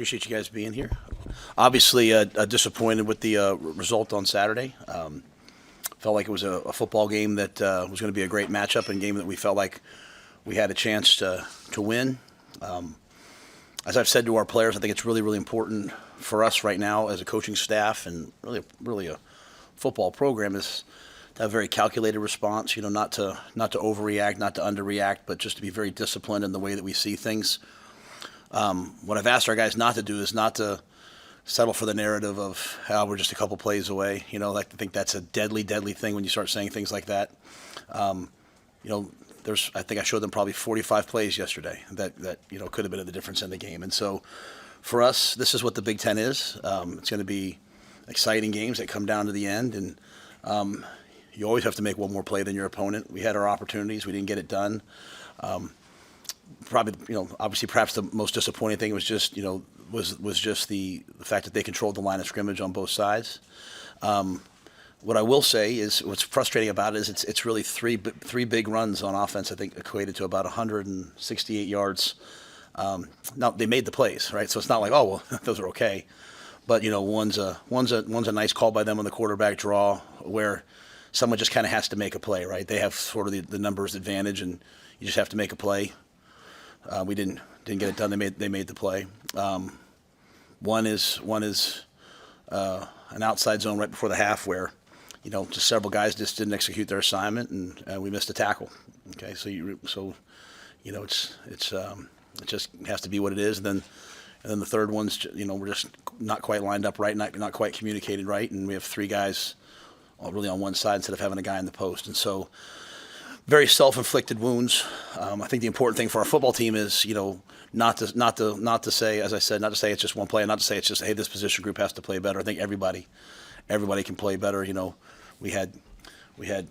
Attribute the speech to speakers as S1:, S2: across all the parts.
S1: Appreciate you guys being here. Obviously, disappointed with the result on Saturday. Felt like it was a football game that was going to be a great matchup and game that we felt like we had a chance to win. As I've said to our players, I think it's really, really important for us right now as a coaching staff and really a football program is to have a very calculated response. Not to overreact, not to underreact, but just to be very disciplined in the way that we see things. What I've asked our guys not to do is not to settle for the narrative of how we're just a couple plays away. I think that's a deadly, deadly thing when you start saying things like that. I think I showed them probably 45 plays yesterday that could have been the difference in the game. And so for us, this is what the Big Ten is. It's going to be exciting games that come down to the end. And you always have to make one more play than your opponent. We had our opportunities. We didn't get it done. Obviously, perhaps the most disappointing thing was just the fact that they controlled the line of scrimmage on both sides. What I will say is what's frustrating about it is it's really three big runs on offense. I think equated to about 168 yards. Now they made the plays, right? So it's not like those are okay, but one's a nice call by them on the quarterback draw where someone just kind of has to make a play, right? They have sort of the numbers advantage, and you just have to make a play. We didn't get it done. They made the play. One is an outside zone right before the half where just several guys just didn't execute their assignment, and we missed a tackle. Okay, it just has to be what it is. And then the third one's we're just not quite lined up right, not quite communicated right, and we have three guys really on one side instead of having a guy in the post, and so. Very self-inflicted wounds. I think the important thing for our football team is, not to say, as I said, not to say it's just one play, not to say it's just, hey, this position group has to play better. I think everybody can play better. We had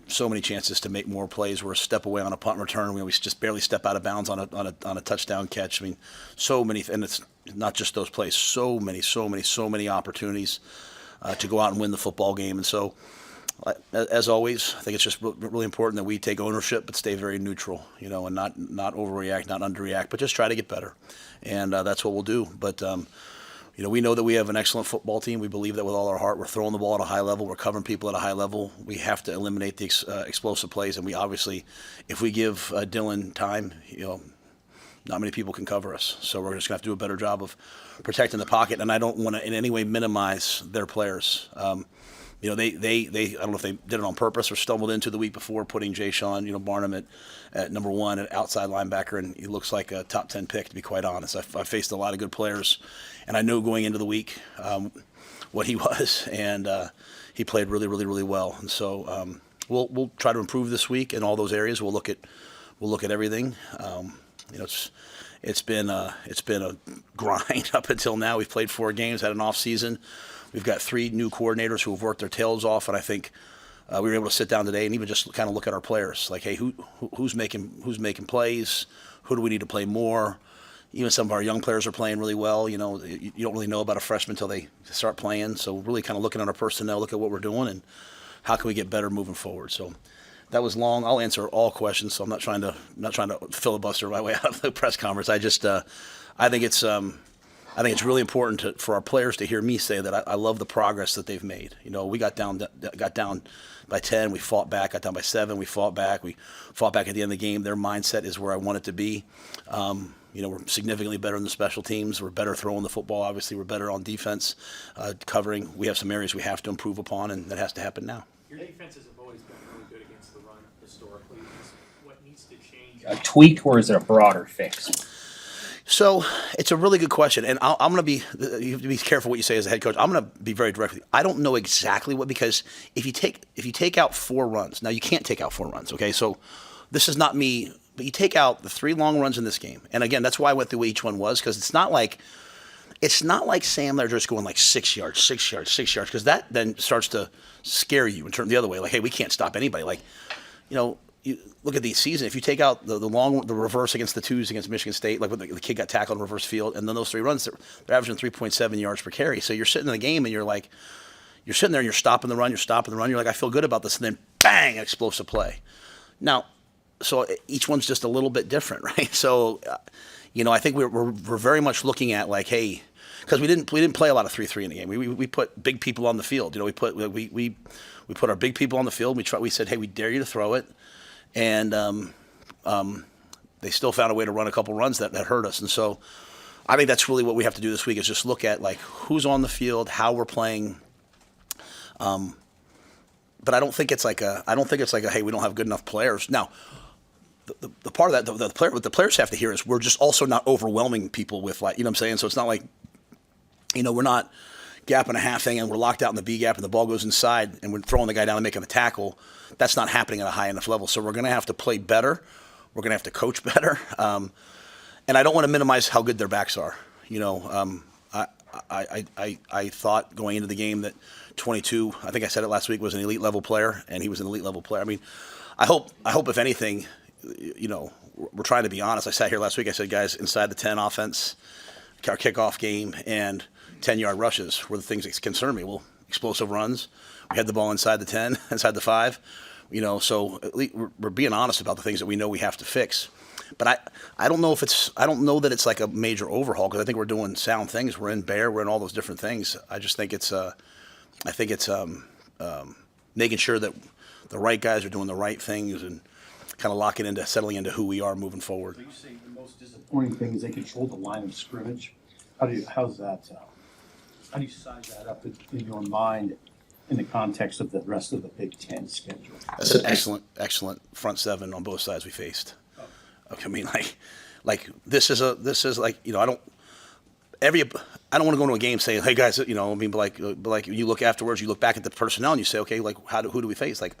S1: so many chances to make more plays. We're a step away on a punt return. We just barely step out of bounds on a touchdown catch. I mean, so many, and it's not just those plays. So many opportunities to go out and win the football game, and so. As always, I think it's just really important that we take ownership but stay very neutral, and not overreact, not underreact, but just try to get better. And that's what we'll do. But, we know that we have an excellent football team. We believe that with all our heart. We're throwing the ball at a high level. We're covering people at a high level. We have to eliminate the explosive plays. And we obviously, if we give Dylan time, not many people can cover us. So we're just going to have to do a better job of protecting the pocket. And I don't want to in any way minimize their players. They I don't know if they did it on purpose or stumbled into the week before putting Jay Sean, Barnum at number one, at outside linebacker, and he looks like a top 10 pick, to be quite honest. I faced a lot of good players, and I knew going into the week what he was, and he played really, really, really well. And so we'll try to improve this week in all those areas. We'll look at everything. It's been a grind up until now. We've played 4 games, had an off season. We've got 3 new coordinators who have worked their tails off, and I think we were able to sit down today and even just kind of look at our players. Like, hey, who's making plays? Who do we need to play more? Even some of our young players are playing really well. You don't really know about a freshman until they start playing. So really kind of looking at our personnel, look at what we're doing, and how can we get better moving forward. So that was long. I'll answer all questions. So I'm not trying to filibuster my way out of the press conference. I just I think it's really important for our players to hear me say that I love the progress that they've made. We got down by 10, we fought back. Got down by 7, we fought back. We fought back at the end of the game. Their mindset is where I want it to be. We're significantly better in the special teams. We're better throwing the football. Obviously, we're better on defense, covering. We have some areas we have to improve upon, and that has to happen now.
S2: Your defenses have always been really good against the run historically. What needs to change?
S3: A tweak, or is it a broader fix?
S1: So it's a really good question, and I'm going to be. You have to be careful what you say as a head coach. I'm going to be very direct with you. I don't know exactly what, because if you take out 4 runs, now you can't take out 4 runs. Okay, so this is not me, but you take out the 3 long runs in this game, and again, that's why I went through what each one was, because it's not like Sam there just going like 6 yards, because that then starts to scare you and turn the other way. Like, hey, we can't stop anybody. Like, you look at the season. If you take out the reverse against the 2s against Michigan State, like when the kid got tackled in reverse field, and then those 3 runs, they're averaging 3.7 yards per carry. So you're sitting in the game and you're sitting there and you're stopping the run. You're like, I feel good about this, and then bang, an explosive play. Now, so each one's just a little bit different, right? So, I think we're very much looking at like, hey, because we didn't play a lot of 3-3 in the game. We put big people on the field. We put our big people on the field. We said, hey, we dare you to throw it, and they still found a way to run a couple runs that hurt us. And so I think that's really what we have to do this week is just look at like who's on the field, how we're playing. But I don't think it's like a hey, we don't have good enough players. Now, the part of that what the players have to hear is we're just also not overwhelming people with like, you know what I'm saying? So it's not like, we're not gap and a half thing and we're locked out in the B gap and the ball goes inside and we're throwing the guy down and making the tackle. That's not happening at a high enough level. So we're going to have to play better. We're going to have to coach better. And I don't want to minimize how good their backs are. I thought going into the game that 22, I think I said it last week, was an elite level player, and he was an elite level player. I mean, I hope if anything, we're trying to be honest. I sat here last week, I said, guys, inside the 10 offense, our kickoff game, and 10-yard rushes were the things that concern me. Well, explosive runs. We had the ball inside the 10, inside the 5. So at least we're being honest about the things that we know we have to fix. But I don't know that it's like a major overhaul because I think we're doing sound things. We're in Bear, we're in all those different things. I just think it's making sure that the right guys are doing the right things and kind of settling into who we are moving forward.
S4: So you say the most disappointing thing is they control the line of scrimmage. How do you size that up in your mind in the context of the rest of the Big Ten schedule?
S1: That's an excellent front seven on both sides we faced. Okay, I mean, like this is like I don't want to go into a game saying, hey guys, but like you look afterwards, you look back at the personnel and you say, okay, like who do we face? Like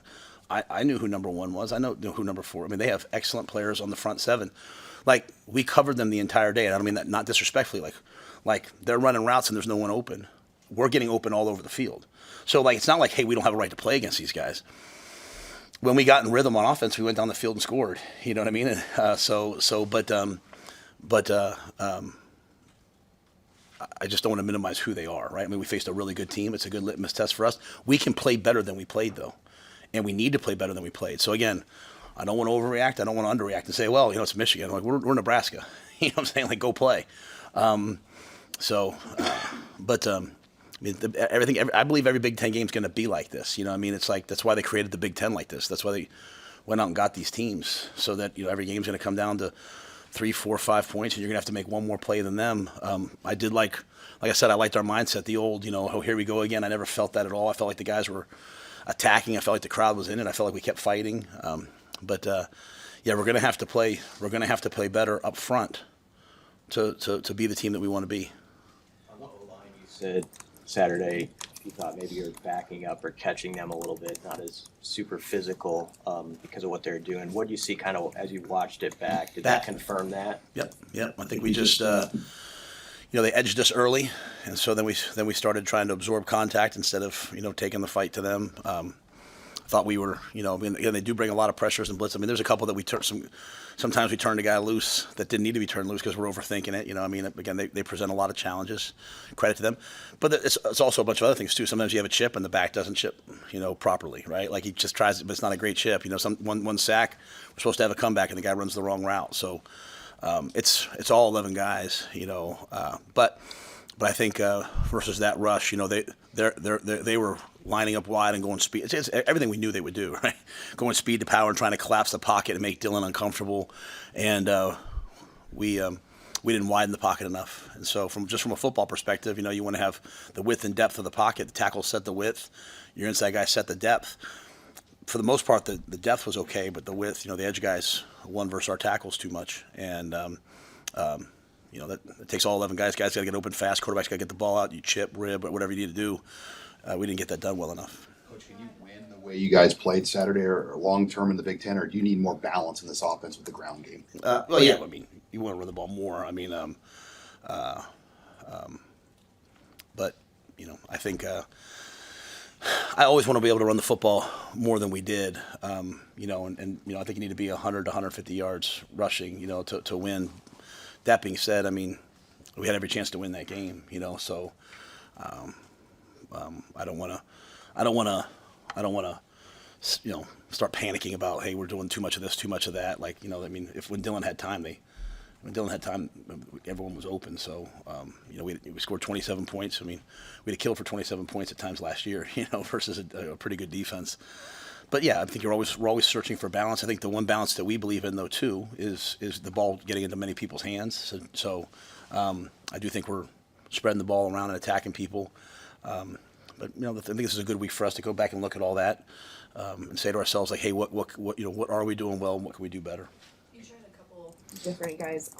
S1: I knew who number 1 was. I know who number 4. I mean, they have excellent players on the front seven. Like we covered them the entire day, and I don't mean that not disrespectfully. Like they're running routes and there's no one open. We're getting open all over the field. So like it's not like, hey, we don't have a right to play against these guys. When we got in rhythm on offense, we went down the field and scored. You know what I mean? I just don't want to minimize who they are, right? I mean, we faced a really good team. It's a good litmus test for us. We can play better than we played, though, and we need to play better than we played. So again, I don't want to overreact. I don't want to underreact and say, well, it's Michigan. Like we're Nebraska. You know what I'm saying? Like go play. I mean, I believe every Big Ten game is going to be like this. I mean, it's like that's why they created the Big Ten like this. That's why they went out and got these teams so that every game's going to come down to 3, 4, 5 points, and you're going to have to make one more play than them. I did like I said, I liked our mindset. The old, oh, here we go again. I never felt that at all. I felt like the guys were attacking. I felt like the crowd was in it. I felt like we kept fighting. Yeah, we're going to have to play. We're going to have to play better up front to be the team that we want to be.
S5: On the O-line, you said Saturday you thought maybe you're backing up or catching them a little bit, not as super physical because of what they're doing. What do you see kind of as you watched it back? Did that confirm that?
S1: Yep. I think we just, they edged us early, and so then we started trying to absorb contact instead of taking the fight to them. I thought we were, they do bring a lot of pressures and blitz. I mean, there's a couple that we turn sometimes we turn a guy loose that didn't need to be turned loose because we're overthinking it. I mean, again, they present a lot of challenges. Credit to them, but it's also a bunch of other things too. Sometimes you have a chip and the back doesn't chip, properly, right? Like he just tries it, but it's not a great chip. One sack, we're supposed to have a comeback and the guy runs the wrong route. So it's all 11 guys, but I think versus that rush, they were lining up wide and going speed. It's everything we knew they would do, right? Going speed to power and trying to collapse the pocket and make Dylan uncomfortable. And we didn't widen the pocket enough. And so from a football perspective, you want to have the width and depth of the pocket. The tackle set the width. Your inside guy set the depth. For the most part, the depth was okay, but the width, the edge guys won versus our tackles too much. And that it takes all 11 guys. Guys got to get open fast. Quarterback's got to get the ball out. You chip, rib, whatever you need to do. We didn't get that done well enough.
S6: Coach, can you win the way you guys played Saturday or long term in the Big Ten, or do you need more balance in this offense with the ground game?
S1: Well, yeah. I mean, you want to run the ball more. I mean, but I think I always want to be able to run the football more than we did. And I think you need to be 100 to 150 yards rushing, to win. That being said, I mean, we had every chance to win that game, so I don't want to start panicking about, hey, we're doing too much of this, too much of that. Like, I mean, when Dylan had time, they When Dylan had time, everyone was open. So, we scored 27 points. I mean, we had to kill for 27 points at times last year, versus a pretty good defense. But yeah, I think we're always searching for balance. I think the one balance that we believe in, though, too, is the ball getting into many people's hands. So I do think we're spreading the ball around and attacking people. But I think this is a good week for us to go back and look at all that and say to ourselves, like, hey, what are we doing well and what can we do better?
S7: You tried a couple different guys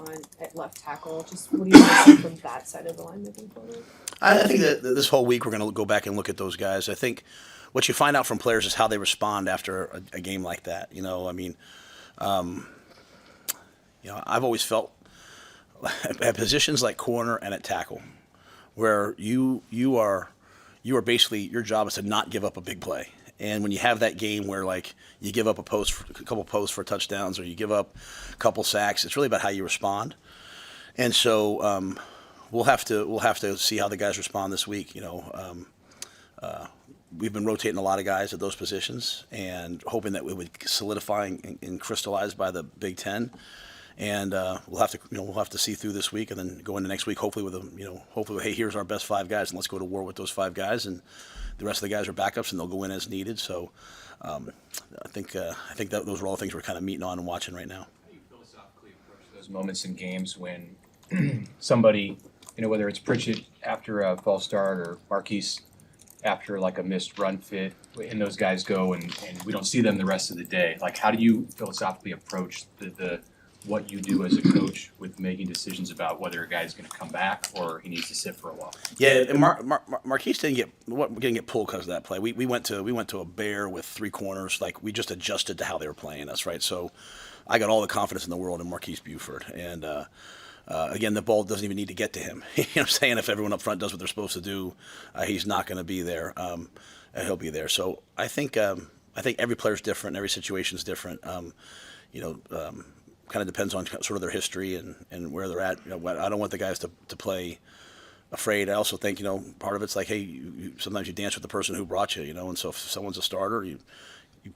S7: at left tackle. Just what do you see from that side of the line moving forward?
S1: I think that this whole week we're going to go back and look at those guys. I think what you find out from players is how they respond after a game like that. I've always felt at positions like corner and at tackle, where you are basically, your job is to not give up a big play. And when you have that game where, like, you give up a couple posts for touchdowns, or you give up a couple sacks, it's really about how you respond. And so we'll have to see how the guys respond this week. We've been rotating a lot of guys at those positions and hoping that we would solidify and crystallize by the Big Ten. And we'll have to see through this week and then go into next week, hopefully hey, here's our best 5 guys, and let's go to war with those 5 guys. And the rest of the guys are backups, and they'll go in as needed. So I think that those are all things we're kind of meeting on and watching right now.
S8: How do you philosophically approach those moments in games when somebody, whether it's Pritchett after a false start or Marquise after like a missed run fit, and those guys go and we don't see them the rest of the day? Like, how do you philosophically approach the what you do as a coach with making decisions about whether a guy's going to come back or he needs to sit for a while?
S1: Yeah, and Marquise didn't get pulled because of that play. We went to a bear with 3 corners. Like, we just adjusted to how they were playing us, right? So I got all the confidence in the world in Marquise Buford. And again, the ball doesn't even need to get to him. You know what I'm saying? If everyone up front does what they're supposed to do, he's not going to be there. And he'll be there. So I think every player's different. Every situation's different. Kind of depends on sort of their history and where they're at. I don't want the guys to play afraid. I also think, part of it's like, hey, sometimes you dance with the person who brought you, and so if someone's a starter, you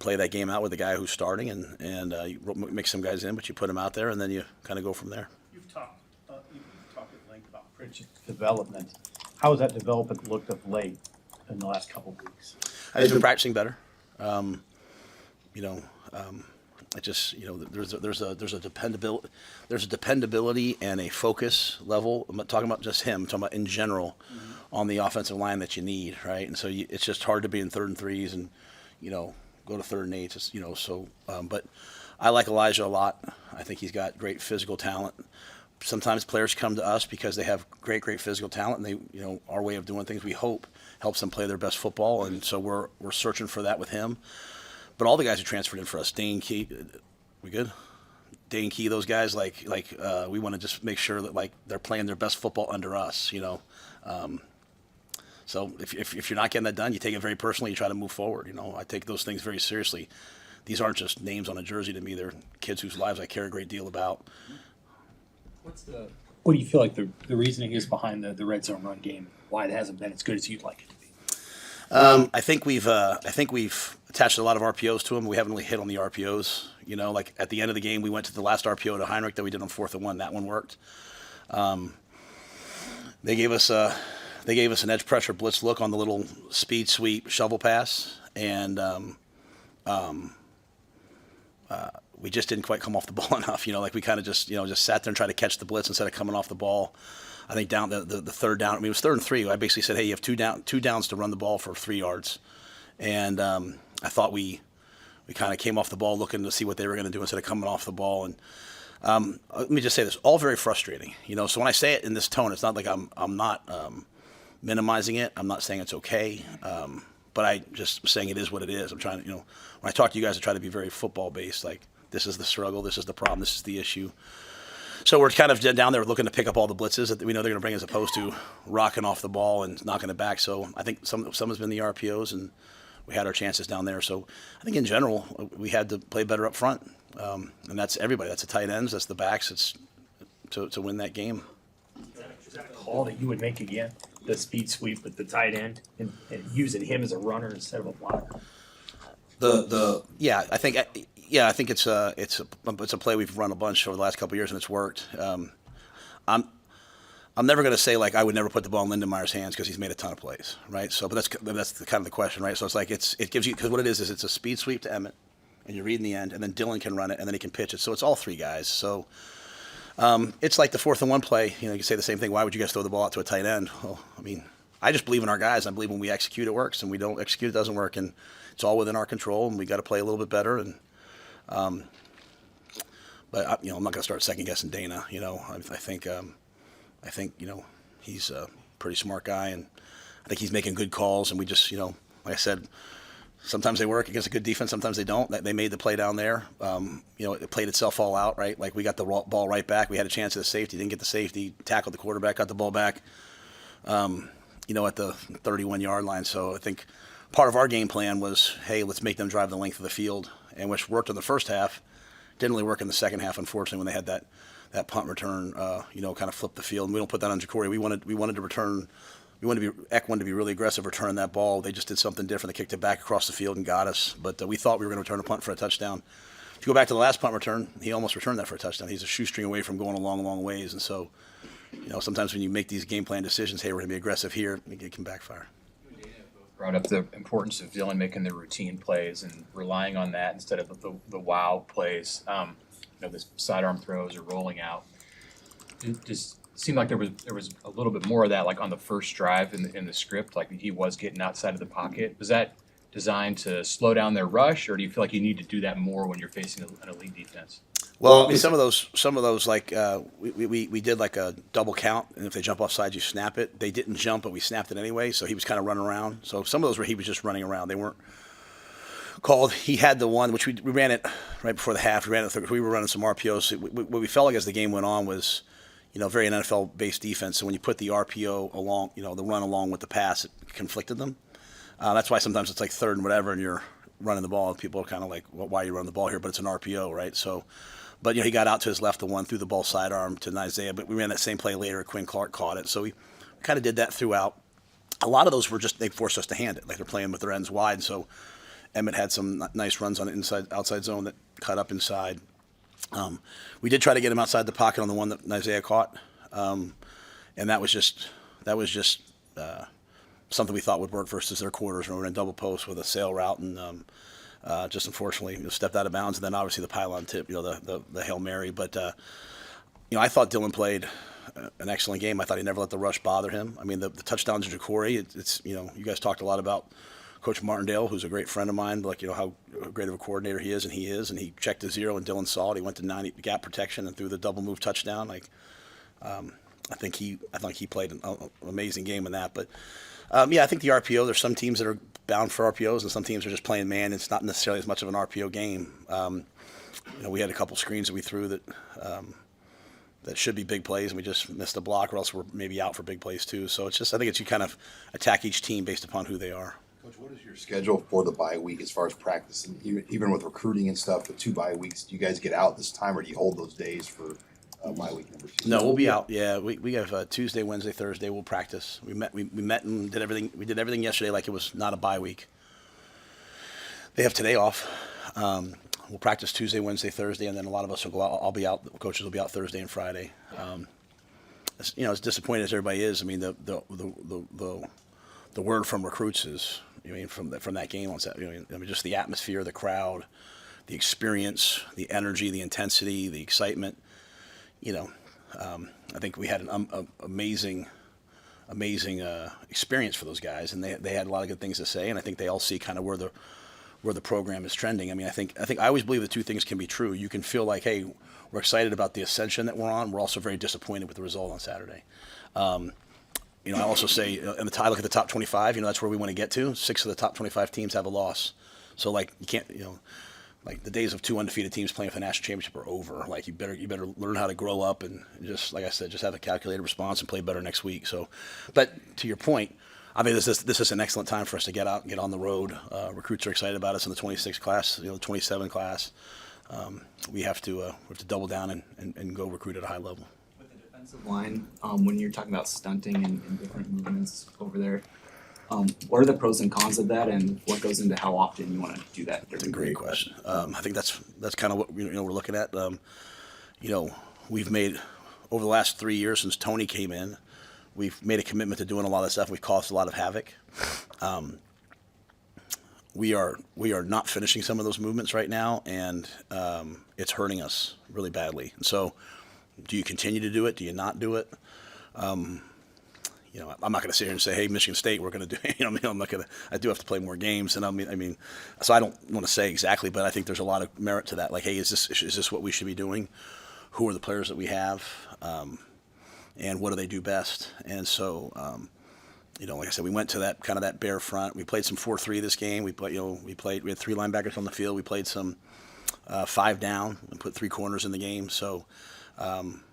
S1: play that game out with the guy who's starting and you mix some guys in, but you put them out there and then you kind of go from there.
S4: You've talked at length about Pritchett's development. How has that development looked of late in the last couple of weeks?
S1: I've been practicing better. There's a dependability and a focus level. I'm not talking about just him. I'm talking about in general on the offensive line that you need, right? And so it's just hard to be in 3rd and 3s and go to 3rd and 8s. But I like Elijah a lot. I think he's got great physical talent. Sometimes players come to us because they have great physical talent, and they our way of doing things, we hope, helps them play their best football. And so we're searching for that with him. But all the guys who transferred in for us, Dane Key, we good? Dane Key, those guys, we want to just make sure that they're playing their best football under us, So if you're not getting that done, you take it very personally. You try to move forward. I take those things very seriously. These aren't just names on a jersey to me. They're kids whose lives I care a great deal about.
S3: What do you feel like the reasoning is behind the red zone run game? Why it hasn't been as good as you'd like it to be?
S1: I think we've attached a lot of RPOs to them. We haven't really hit on the RPOs. Like at the end of the game, we went to the last RPO to Heinrich that we did on 4th and 1. That one worked. They gave us an edge pressure blitz look on the little speed sweep shovel pass, and we just didn't quite come off the ball enough. We kind of just sat there and tried to catch the blitz instead of coming off the ball. I think down the 3rd down. I mean, it was 3rd and 3. I basically said, hey, you have two downs to run the ball for 3 yards, and I thought we kind of came off the ball looking to see what they were going to do instead of coming off the ball. And let me just say this: all very frustrating. So when I say it in this tone, it's not like I'm not minimizing it. I'm not saying it's okay, but I just saying it is what it is. I'm trying to, when I talk to you guys, I try to be very football based. Like, this is the struggle, this is the problem, this is the issue. So we're kind of down there looking to pick up all the blitzes that we know they're going to bring, as opposed to rocking off the ball and knocking it back. So I think some has been the RPOs, and we had our chances down there. So I think in general we had to play better up front, and that's everybody. That's the tight ends, that's the backs. It's to win that game.
S3: Is that a call that you would make again? The speed sweep with the tight end and using him as a runner instead of a blocker?
S1: Yeah, I think Yeah, I think it's a play we've run a bunch over the last couple of years, and it's worked. I'm never going to say like I would never put the ball in Lindenmeyer's hands because he's made a ton of plays, right? So, but that's kind of the question, right? So it's like it gives you, because what it is it's a speed sweep to Emmett, and you read in the end, and then Dylan can run it, and then he can pitch it. So it's all three guys. So it's like the 4th and 1 play. You know, you say the same thing. Why would you guys throw the ball out to a tight end? Well, I mean, I just believe in our guys. I believe when we execute, it works, and we don't execute, it doesn't work, and it's all within our control, and we got to play a little bit better. And but I'm not going to start second guessing Dana. I think he's a pretty smart guy, and I think he's making good calls. And we just, like I said, sometimes they work against a good defense, sometimes they don't. They made the play down there. It played itself all out, right? Like we got the ball right back. We had a chance at the safety, didn't get the safety, tackled the quarterback, got the ball back, at the 31-yard line. So I think part of our game plan was, hey, let's make them drive the length of the field, and which worked in the first half. Didn't really work in the second half, unfortunately, when they had that punt return, kind of flip the field. And we don't put that on Jacory. We wanted to return. Eck wanted to be really aggressive returning that ball. They just did something different. They kicked it back across the field and got us. But we thought we were going to return a punt for a touchdown. If you go back to the last punt return, he almost returned that for a touchdown. He's a shoestring away from going a long, long ways. And so, sometimes when you make these game plan decisions, hey, we're going to be aggressive here, it can backfire.
S8: Brought up the importance of Dylan making the routine plays and relying on that instead of the wow plays. The sidearm throws or rolling out. It just seemed like there was a little bit more of that, like on the first drive in the script, like he was getting outside of the pocket. Was that designed to slow down their rush, or do you feel like you need to do that more when you're facing an elite defense?
S1: Well, I mean, some of those like we did like a double count, and if they jump offside, you snap it. They didn't jump, but we snapped it anyway. So he was kind of running around. So some of those where he was just running around, they weren't called. He had the one which we ran it right before the half. We ran it. We were running some RPOs. What we felt like as the game went on was, very an NFL-based defense. So when you put the RPO along, the run along with the pass, it conflicted them. That's why sometimes it's like third and whatever, and you're running the ball, and people are kind of like, well, why are you running the ball here? But it's an RPO, right? So. But he got out to his left, the one threw the ball sidearm to Isaiah. But we ran that same play later. Quinn Clark caught it, so we kind of did that throughout. A lot of those were just they forced us to hand it, like they're playing with their ends wide. So Emmett had some nice runs on the outside zone that cut up inside. We did try to get him outside the pocket on the one that Isaiah caught, and that was just something we thought would work versus their quarters. We were in double post with a sail route and. Just unfortunately stepped out of bounds, and then obviously the pylon tip, the Hail Mary. But I thought Dylan played an excellent game. I thought he never let the rush bother him. I mean, the touchdown to Jacory, it's you guys talked a lot about Coach Martindale, who's a great friend of mine, like how great of a coordinator he is, and he checked the zero, and Dylan saw it. He went to 90 gap protection and threw the double move touchdown. I think he played an amazing game in that. But I think the RPO. There's some teams that are bound for RPOs, and some teams are just playing man. It's not necessarily as much of an RPO game. We had a couple screens that we threw that should be big plays, and we just missed a block, or else we're maybe out for big plays too. So it's just I think it's you kind of attack each team based upon who they are.
S6: Coach, what is your schedule for the bye week as far as practice, and even with recruiting and stuff? The 2 bye weeks, do you guys get out this time, or do you hold those days for bye week number 2?
S1: No, we'll be out. Yeah, we have Tuesday, Wednesday, Thursday. We'll practice. We met and did everything. We did everything yesterday like it was not a bye week. They have today off. We'll practice Tuesday, Wednesday, Thursday, and then a lot of us will go out. I'll be out. The coaches will be out Thursday and Friday. As disappointed as everybody is, I mean the word from recruits is, from that game on Saturday. Just the atmosphere, the crowd, the experience, the energy, the intensity, the excitement. I think we had an amazing experience for those guys, and they had a lot of good things to say, and I think they all see kind of where the program is trending. I mean, I think I always believe the two things can be true. You can feel like, hey, we're excited about the ascension that we're on. We're also very disappointed with the result on Saturday. I also say, in I look at the top 25. That's where we want to get to. 6 of the top 25 teams have a loss, so you can't. Like the days of 2 undefeated teams playing for the national championship are over. Like you better learn how to grow up and just, like I said, just have a calculated response and play better next week. So, but to your point, I mean, this is an excellent time for us to get out and get on the road. Recruits are excited about us in the 26 class, the 27 class. We have to double down and go recruit at a high level.
S9: With the defensive line, when you're talking about stunting and different movements over there, What are the pros and cons of that, and what goes into how often you want to do that?
S1: That's a great question. I think that's kind of what we're looking at. We've made over the last 3 years since Tony came in, we've made a commitment to doing a lot of stuff. We've caused a lot of havoc. We are not finishing some of those movements right now, and it's hurting us really badly. And so, do you continue to do it? Do you not do it? I'm not going to sit here and say, "Hey, Michigan State, we're going to do." I'm not going to. I do have to play more games, and I mean, so I don't want to say exactly, but I think there's a lot of merit to that. Like, hey, is this what we should be doing? Who are the players that we have, and what do they do best? And so, like I said, we went to that kind of that bare front. We played some 4-3 this game. We had 3 linebackers on the field. We played some 5 down and put 3 corners in the game. So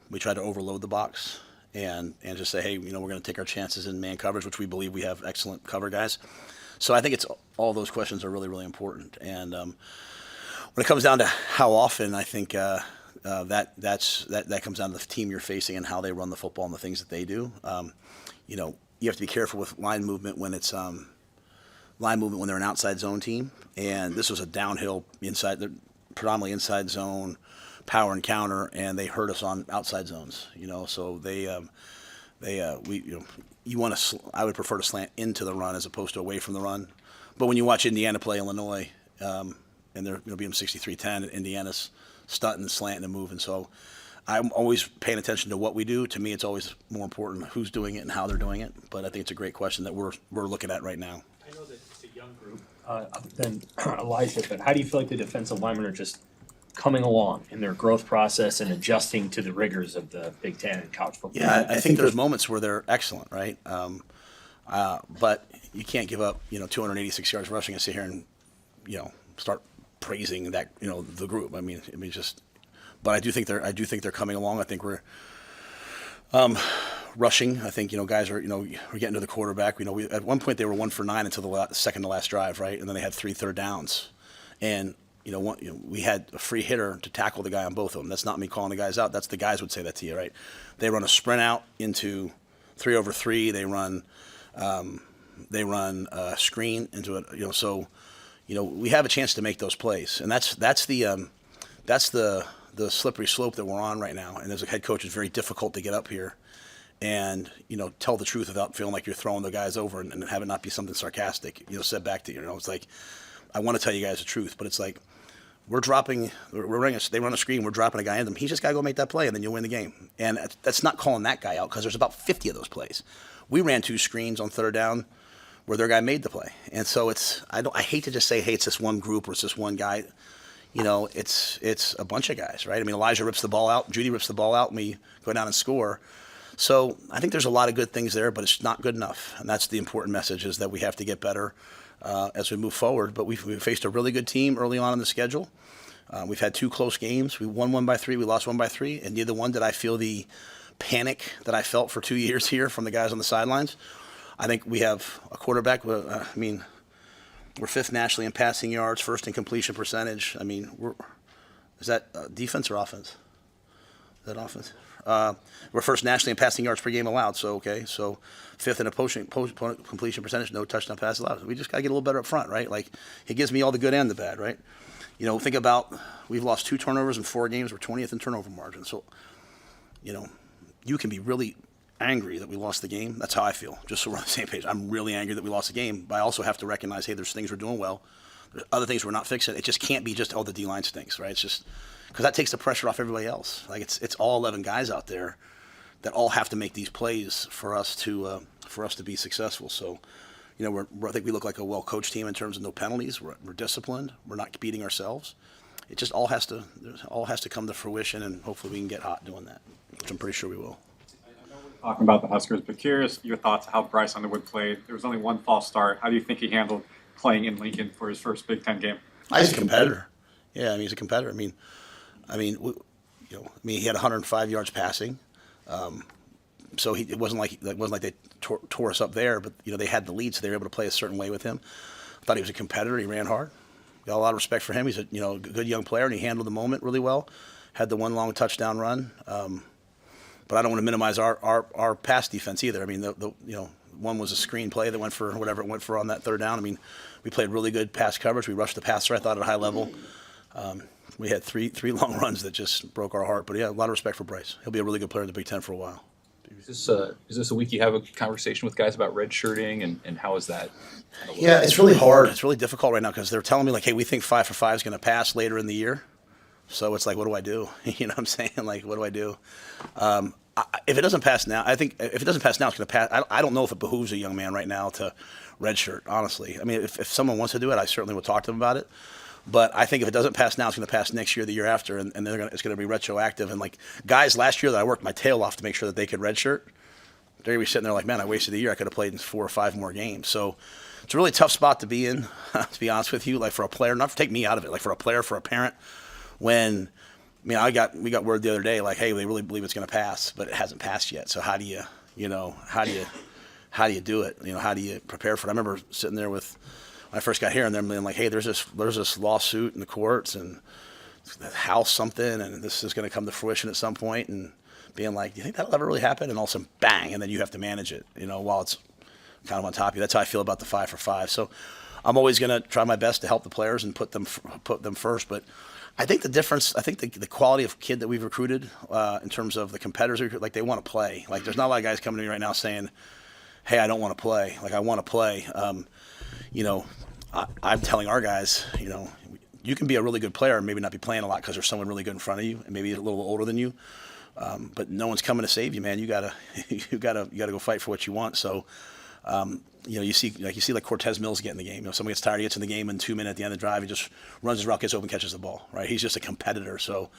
S1: we tried to overload the box and just say, hey, we're going to take our chances in man coverage, which we believe we have excellent cover guys. So I think it's all those questions are really, really important. And when it comes down to how often, I think that comes down to the team you're facing and how they run the football and the things that they do. You have to be careful with line movement when it's when they're an outside zone team, and this was a downhill predominantly inside zone power and counter, and they hurt us on outside zones. So I would prefer to slant into the run as opposed to away from the run. But when you watch Indiana play Illinois, and they're beat them 63-10, Indiana's stunting and slanting and moving. So I'm always paying attention to what we do. To me, it's always more important who's doing it and how they're doing it. But I think it's a great question that we're looking at right now.
S2: I know that it's a young group.
S3: Other than Elijah, but how do you feel like the defensive linemen are just coming along in their growth process and adjusting to the rigors of the Big Ten and college football?
S1: Yeah, I think there's moments where they're excellent, right? But you can't give up, 286 yards rushing and sit here and, start praising that, the group. I mean, just. But I do think they're coming along. I think we're rushing. I think guys are we're getting to the quarterback. We at one point they were 1 for 9 until the second to last drive, right? And then they had 3 third downs, and we had a free hitter to tackle the guy on both of them. That's not me calling the guys out. That's the guys would say that to you, right? They run a sprint out into 3 over 3. They run a screen into it. So we have a chance to make those plays, and that's the slippery slope that we're on right now. And as a head coach, it's very difficult to get up here and, tell the truth without feeling like you're throwing the guys over and have it not be something sarcastic, said back to you. It's like, I want to tell you guys the truth, but it's like, they run a screen, we're dropping a guy in them. He's just got to go make that play and then you'll win the game. And that's not calling that guy out because there's about 50 of those plays. We ran 2 screens on third down where their guy made the play. And so I hate to just say, hey, it's this one group or it's this one guy. It's a bunch of guys, right? I mean, Elijah rips the ball out, Judy rips the ball out, and we go down and score. So I think there's a lot of good things there, but it's not good enough. And that's the important message, is that we have to get better as we move forward. But we've faced a really good team early on in the schedule. We've had 2 close games. We won 1 by 3, we lost 1 by 3, and neither one did I feel the panic that I felt for 2 years here from the guys on the sidelines. I think we have a quarterback, we're 5th nationally in passing yards, 1st in completion percentage. I mean, is that defense or offense? Is that offense? We're 1st nationally in passing yards per game allowed. So 5th in opponent completion percentage, no touchdown passes allowed. We just got to get a little better up front, right? Like, he gives me all the good and the bad, right? Think about, we've lost 2 turnovers in 4 games. We're 20th in turnover margin. So, you can be really angry that we lost the game. That's how I feel, just so we're on the same page. I'm really angry that we lost the game, but I also have to recognize, hey, there's things we're doing well. There's other things we're not fixing. It just can't be just, the D-line stinks, right? It's just, because that takes the pressure off everybody else. Like, it's all 11 guys out there that all have to make these plays for us to be successful. So, I think we look like a well-coached team in terms of no penalties. We're disciplined. We're not beating ourselves. It just all has to come to fruition, and hopefully we can get hot doing that, which I'm pretty sure we will.
S10: Talking about the Huskers, but curious your thoughts how Bryce Underwood played. There was only 1 false start. How do you think he handled playing in Lincoln for his first Big Ten game?
S1: He's a competitor. Yeah, he's a competitor. he had 105 yards passing. So it wasn't like they tore us up there, but they had the lead, so they were able to play a certain way with him. I thought he was a competitor. He ran hard. Got a lot of respect for him. He's a good young player, and he handled the moment really well. Had the 1 long touchdown run. But I don't want to minimize our pass defense either. I mean, one was a screen play that went for whatever it went for on that third down. I mean, we played really good pass coverage. We rushed the passer, I thought, at a high level. We had three long runs that just broke our heart. But yeah, a lot of respect for Bryce. He'll be a really good player in the Big Ten for a while.
S9: Is this a week you have a conversation with guys about redshirting, and how is that?
S1: Yeah, it's really hard. It's really difficult right now because they're telling me, like, hey, we think 5 for 5 is going to pass later in the year. So it's like, what do I do? You know what I'm saying? Like, what do I do? If it doesn't pass now, I think if it doesn't pass now, it's going to pass. I don't know if it behooves a young man right now to redshirt, honestly. I mean, if someone wants to do it, I certainly would talk to them about it. But I think if it doesn't pass now, it's going to pass next year, the year after, and it's going to be retroactive. And, like, guys last year that I worked my tail off to make sure that they could redshirt, they're going to be sitting there like, man, I wasted a year. I could have played in 4 or 5 more games. So it's a really tough spot to be in, to be honest with you, like for a player, not to take me out of it, like for a player, for a parent, when – I mean, we got word the other day, like, hey, they really believe it's going to pass, but it hasn't passed yet. So how do you do it? You know, how do you prepare for it? I remember sitting there when I first got here, and them being like, hey, there's this lawsuit in the courts and the house something, and this is going to come to fruition at some point, and being like, do you think that'll ever really happen? And all of a sudden, bang, and then you have to manage it, you know, while it's kind of on top of you. That's how I feel about the 5 for 5. So I'm always going to try my best to help the players and put them first, but I think the difference, the quality of kid that we've recruited in terms of the competitors, like, they want to play. Like, there's not a lot of guys coming to me right now saying, hey, I don't want to play. Like, I want to play. You know, I'm telling our guys, you know, you can be a really good player and maybe not be playing a lot because there's someone really good in front of you and maybe a little older than you. But no one's coming to save you, man. You gotta go fight for what you want. So, you know, you see like Cortez Mills get in the game. You know, someone gets tired, he gets in the game in 2 minutes at the end of the drive, he just runs his route, gets open, catches the ball. Right? He's just a competitor. So,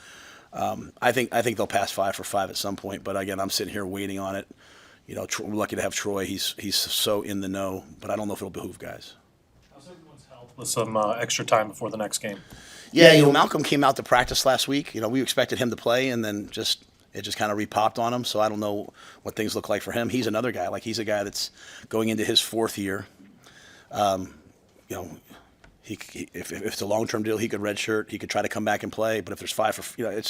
S1: I think they'll pass 5 for 5 at some point. But again, I'm sitting here waiting on it. You know, we're lucky to have Troy. He's so in the know. But I don't know if it'll behoove guys.
S11: How's everyone's health with some extra time before the next game?
S1: Yeah, you know, Malcolm came out to practice last week. You know, we expected him to play, and then it just kind of repopped on him. So I don't know what things look like for him. He's another guy. Like, he's a guy that's going into his 4th year. You know, if it's a long-term deal, he could redshirt. He could try to come back and play. But if there's 5 for, you know,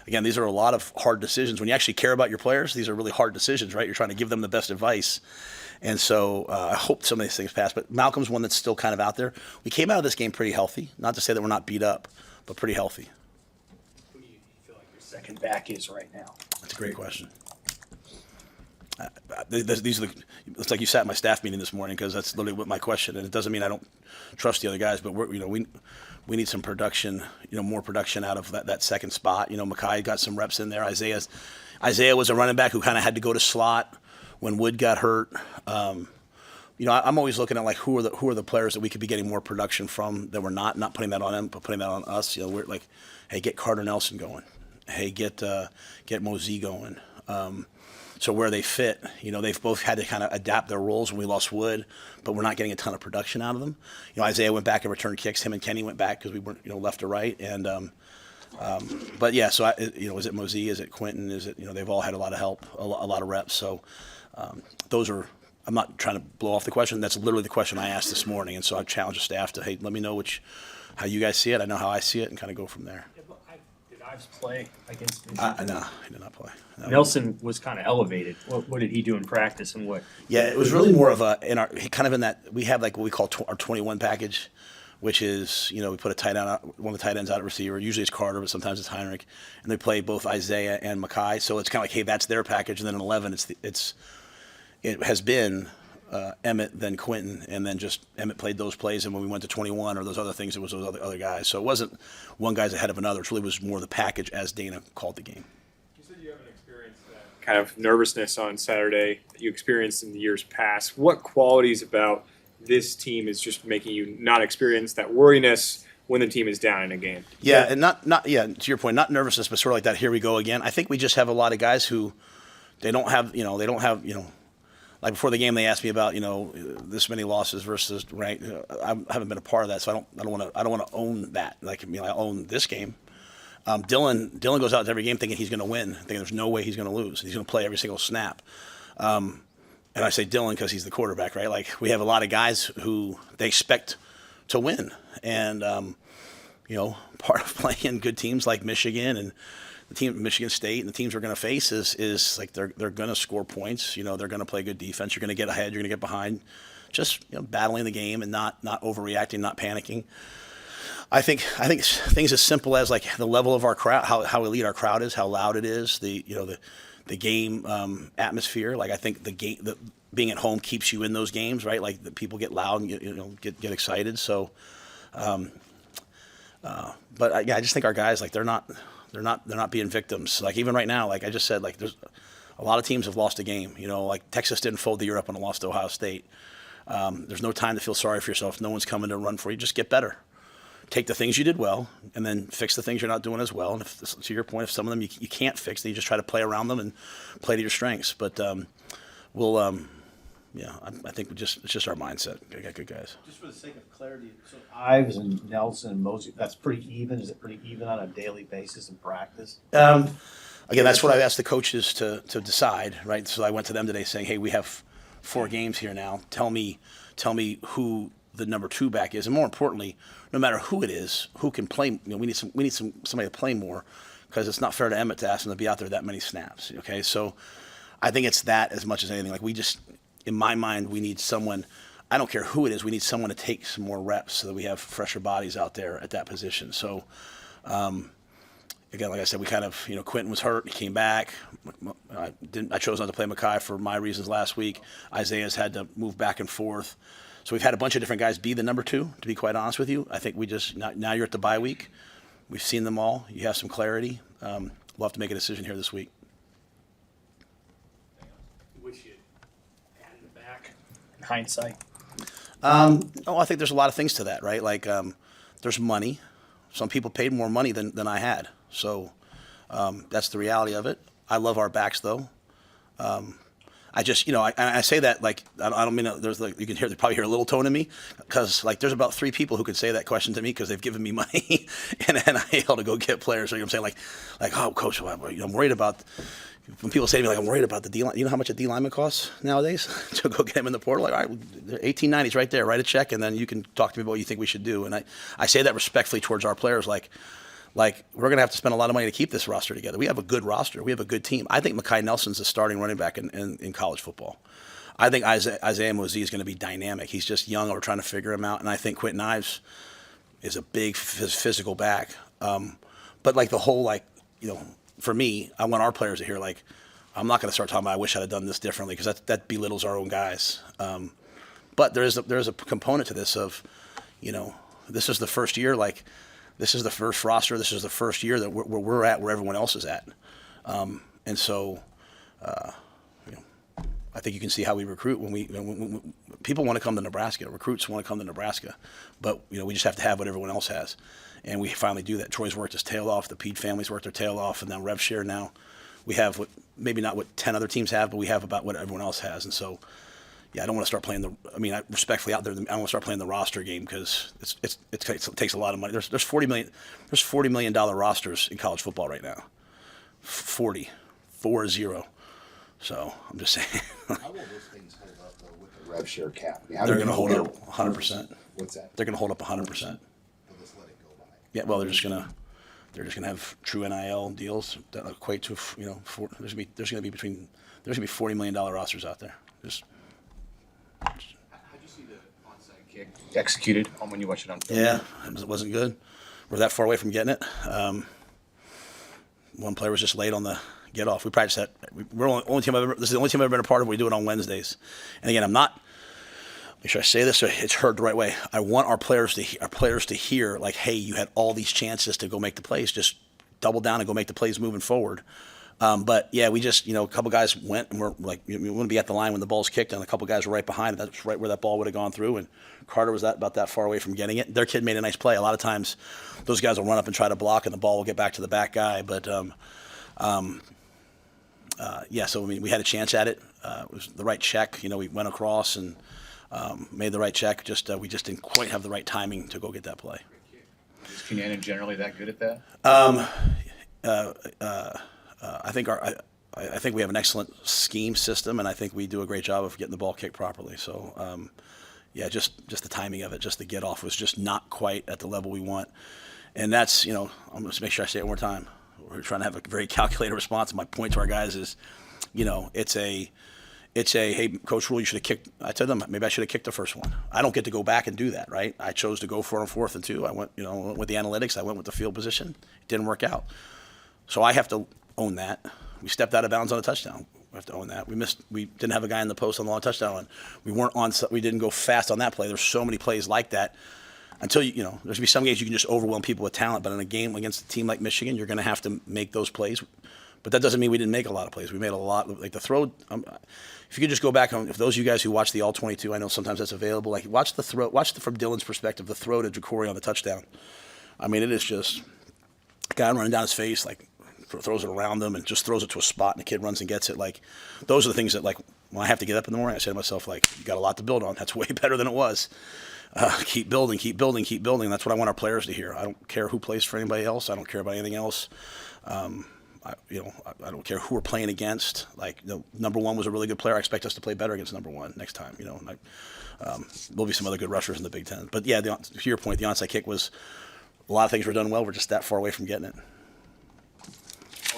S1: again, these are a lot of hard decisions. When you actually care about your players, these are really hard decisions, right? You're trying to give them the best advice. And so I hope some of these things pass. But Malcolm's one that's still kind of out there. We came out of this game pretty healthy. Not to say that we're not beat up, but pretty healthy.
S3: Who do you feel like your second back is right now?
S1: That's a great question. It's like you sat in my staff meeting this morning, because that's literally what my question. And it doesn't mean I don't trust the other guys, but we need some production, you know, more production out of that second spot. You know, Makai got some reps in there. Isaiah was a running back who kind of had to go to slot when Wood got hurt. You know, I'm always looking at, like, who are the players that we could be getting more production from that we're not putting that on them, but putting that on us. You know, we're like, hey, get Carter Nelson going. Hey, get Mosey going. So where they fit, you know, they've both had to kind of adapt their roles when we lost Wood, but we're not getting a ton of production out of them. You know, Isaiah went back and returned kicks. Him and Kenny went back because we weren't, you know, left or right. And but yeah, so you know, is it Mosey? Is it Quentin? Is it, you know, they've all had a lot of help, a lot of reps. So those are. I'm not trying to blow off the question. That's literally the question I asked this morning, and so I challenged the staff to, hey, let me know how you guys see it. I know how I see it, and kind of go from there.
S3: Did Ives play against me?
S1: No, he did not play. No.
S3: Nelson was kind of elevated. What did he do in practice, and what?
S1: Yeah, it was really more of we have like what we call our 21 package, which is, you know, we put a tight end, one of the tight ends out at receiver. Usually it's Carter, but sometimes it's Heinrich, and they play both Isaiah and Makai. So it's kind of like, hey, that's their package, and then in 11, it has been Emmett, then Quentin, and then just Emmett played those plays, and when we went to 21 or those other things, it was those other guys. So it wasn't one guy's ahead of another. It really was more the package as Dana called the game.
S2: You said you haven't experienced that kind of nervousness on Saturday that you experienced in the years past. What qualities about this team is just making you not experience that worriness when the team is down in a game?
S1: Yeah, and not to your point, not nervousness, but sort of like that, here we go again. I think we just have a lot of guys who they don't have, like before the game, they asked me about, you know, this many losses versus right. I haven't been a part of that, so I don't want to own that. Like, I own this game. Dylan goes out to every game thinking he's going to win, thinking there's no way he's going to lose. He's going to play every single snap. And I say Dylan because he's the quarterback, right? Like, we have a lot of guys who they expect to win, and you know, part of playing good teams like Michigan and the team, Michigan State, and the teams we're going to face is like they're going to score points. They're going to play good defense. You're going to get ahead. You're going to get behind. Just battling the game and not overreacting, not panicking. I think things as simple as like the level of our crowd, how elite our crowd is, how loud it is, the game atmosphere. Like I think being at home keeps you in those games, right? Like the people get loud and get excited. So, but I just think our guys, like they're not being victims. Like even right now, like I just said, like there's a lot of teams have lost a game. Like Texas didn't fold the year up and lost to Ohio State. There's no time to feel sorry for yourself. No one's coming to run for you. Just get better. Take the things you did well, and then fix the things you're not doing as well. And to your point, if some of them you can't fix, then you just try to play around them and play to your strengths. But I think it's just our mindset. We got good guys.
S4: Just for the sake of clarity, so Ives and Nelson and Mosey, that's pretty even? Is it pretty even on a daily basis in practice?
S1: Again, that's what I asked the coaches to decide, right? So I went to them today saying, hey, we have 4 games here now. Tell me who the number 2 back is, and more importantly, no matter who it is, who can play. We need somebody to play more, because it's not fair to Emmett to ask him to be out there that many snaps. Okay, so I think it's that as much as anything. Like in my mind, we need someone. I don't care who it is. We need someone to take some more reps so that we have fresher bodies out there at that position. So. Again, like I said, we kind of, Quentin was hurt. He came back. I chose not to play Mackay for my reasons last week. Isaiah's had to move back and forth. So we've had a bunch of different guys be the number 2, to be quite honest with you. I think we just, now you're at the bye week. We've seen them all. You have some clarity. We'll have to make a decision here this week.
S3: Wish you had it back in hindsight.
S1: I think there's a lot of things to that, right? Like there's money. Some people paid more money than I had. So that's the reality of it. I love our backs, though. I just, I say that like I don't mean there's like you can probably hear a little tone in me, because like there's about 3 people who could say that question to me because they've given me money and I'm able to go get players. So I'm saying like oh coach, I'm worried about when people say to me like I'm worried about the D line. You know how much a D lineman costs nowadays to go get him in the portal? Like all right, $18.90 right there. Write a check and then you can talk to me about what you think we should do. And I say that respectfully towards our players, like we're going to have to spend a lot of money to keep this roster together. We have a good roster. We have a good team. I think Mackay Nelson's the starting running back in college football. I think Isaiah Mosey is going to be dynamic. He's just young, and we're trying to figure him out. And I think Quentin Ives is a big physical back. But like the whole for me, I want our players to hear I'm not going to start talking about I wish I'd have done this differently, because that belittles our own guys. But there is a component to this of, this is the first year this is the first roster. This is the first year that we're at where everyone else is at, and so I think you can see how we recruit when people want to come to Nebraska. Recruits want to come to Nebraska, but we just have to have what everyone else has, and we finally do that. Troy's worked his tail off. The Pede family's worked their tail off, and now RevShare. Now we have maybe not what 10 other teams have, but we have about what everyone else has, and so. Yeah, I don't want to start playing I respectfully out there, I don't want to start playing the roster game, because it takes a lot of money. There's $40 million rosters in college football right now. 40. So I'm just saying.
S6: How will those things hold up though with the rev share cap?
S1: They're going to hold up 100%.
S6: What's that?
S1: They're going to hold up 100%.
S6: They'll just let it go by.
S1: Yeah, well, they're just going to have true NIL deals that equate to there's going to be $40 million rosters out there.
S8: How'd you see the onside kick executed when you watched it on film?
S1: Yeah, it wasn't good. We're that far away from getting it. One player was just late on the get off. We practiced that. This is the only team I've ever been a part of. We do it on Wednesdays. And again, make sure I say this so it's heard the right way. I want our players to hear like, hey, you had all these chances to go make the plays. Just double down and go make the plays moving forward. But yeah, we just, a couple guys went and we're like, we want to be at the line when the ball's kicked, and a couple guys were right behind it. That's right where that ball would have gone through. And Carter was about that far away from getting it. Their kid made a nice play. A lot of times those guys will run up and try to block, and the ball will get back to the back guy. But, so we had a chance at it. It was the right check. We went across and, made the right check. We just didn't quite have the right timing to go get that play.
S8: Is Kenyanan generally that good at that?
S1: I think we have an excellent scheme system, and I think we do a great job of getting the ball kicked properly. So, just the timing of it, just the get off was just not quite at the level we want. And that's, I'm going to make sure I say it one more time. we're trying to have a very calculated response. And my point to our guys is, it's a hey, Coach Rhule, you should have kicked. I told them maybe I should have kicked the first one. I don't get to go back and do that, right? I chose to go for it on 4th and 2. I went with the analytics. I went with the field position. It didn't work out, so I have to own that. We stepped out of bounds on a touchdown. We have to own that. We didn't have a guy in the post on the long touchdown, and we didn't go fast on that play. There's so many plays like that. Until there's gonna be some games you can just overwhelm people with talent, but in a game against a team like Michigan, you're gonna have to make those plays. But that doesn't mean we didn't make a lot of plays. We made a lot, like the throw. If you could just go back on, if those of you guys who watch the All 22, I know sometimes that's available. Like watch the throw, from Dylan's perspective, the throw to Jacory on the touchdown. I mean, it is just a guy running down his face, like throws it around him and just throws it to a spot, and the kid runs and gets it. Like those are the things that, like, when I have to get up in the morning, I say to myself, like, you got a lot to build on. That's way better than it was. Keep building, keep building, keep building. That's what I want our players to hear. I don't care who plays for anybody else. I don't care about anything else. I don't care who we're playing against. Like, number 1 was a really good player. I expect us to play better against number 1 next time. There'll be some other good rushers in the Big Ten. But yeah, to your point, the onside kick was, a lot of things were done well. We're just that far away from getting it.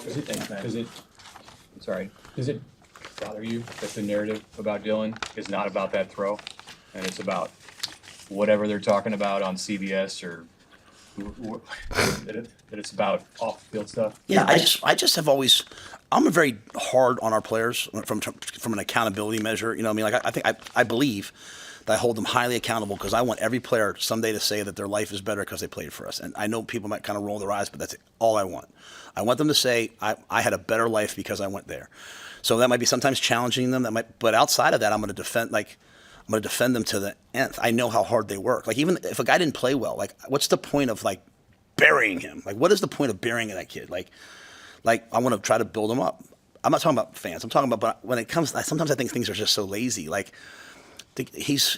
S8: Does it bother you that the narrative about Dylan is not about that throw, and it's about whatever they're talking about on CBS, or that it's about off-field stuff?
S1: Yeah, I just have always, I'm very hard on our players from an accountability measure. I believe that I hold them highly accountable, because I want every player someday to say that their life is better because they played for us. And I know people might kind of roll their eyes, but that's all I want. I want them to say, I had a better life because I went there. So that might be sometimes challenging them. But outside of that, I'm going to defend them to the nth. I know how hard they work. Like, even if a guy didn't play well, like, what's the point of, like, burying him? Like, what is the point of burying that kid? Like I want to try to build him up. I'm not talking about fans. I'm talking about, but when it comes, sometimes I think things are just so lazy. Like, he's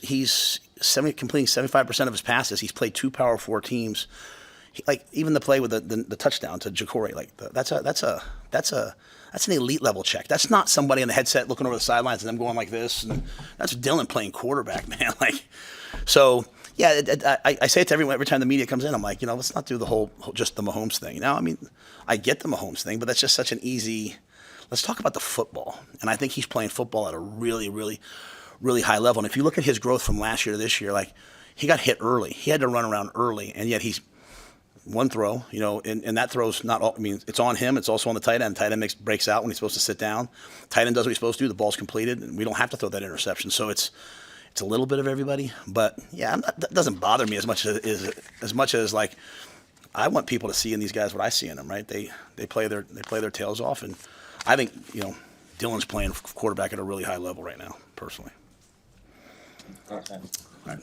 S1: completing 75% of his passes. He's played 2 Power 4 teams. Even the play with the touchdown to Jacory, that's an elite level check. That's not somebody in the headset looking over the sidelines and them going like this. And that's Dylan playing quarterback, man. So yeah, I say it to everyone every time the media comes in. I'm like, let's not do just the Mahomes thing. Now, I mean, I get the Mahomes thing, but that's just such an easy. Let's talk about the football. And I think he's playing football at a really, really, really high level. And if you look at his growth from last year to this year, like, he got hit early. He had to run around early, and yet he's one throw, and that throw's not all, I mean, it's on him. It's also on the tight end. Tight end breaks out when he's supposed to sit down. Tight end does what he's supposed to do. The ball's completed, and we don't have to throw that interception. So it's a little bit of everybody. But yeah, that doesn't bother me as much as like, I want people to see in these guys what I see in them, right? They play their tails off, and I think Dylan's playing quarterback at a really high level right now, personally.
S3: All right.
S1: All right.